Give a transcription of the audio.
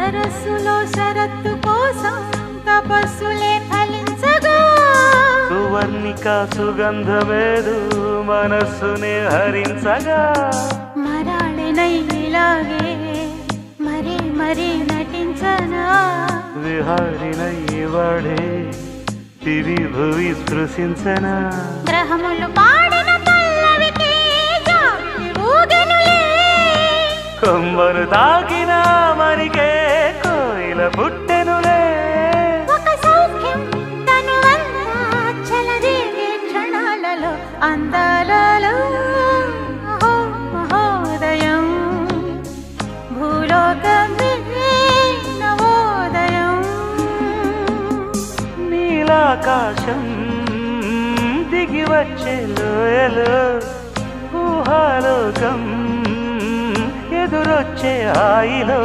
సరస్సులో శరత్తు కోసం తపస్సులే ఫలించగా సువర్ణిక సుగంధమేదు మనస్సునే హరించగా మరాళినై ఇలాగే మరీ మరీ నటించనా విహారినై వాడే దివి భువి స్పృశించనా గ్రహములు పాడిన పల్లవికి జాబిలి ఊగెనులే కొమ్మను తాకిన మరికే కోయిల పుట్టెనులే ఒక సౌఖ్యం తనువంతా చెలరేగే క్షణాలలో అందాలలో అహో మహోదయం భూలోకమే నవోదయం నీలాకాశం దిగి వచ్చే లోయలో ఊహాలోకం ఎదురొచ్చే హాయిలో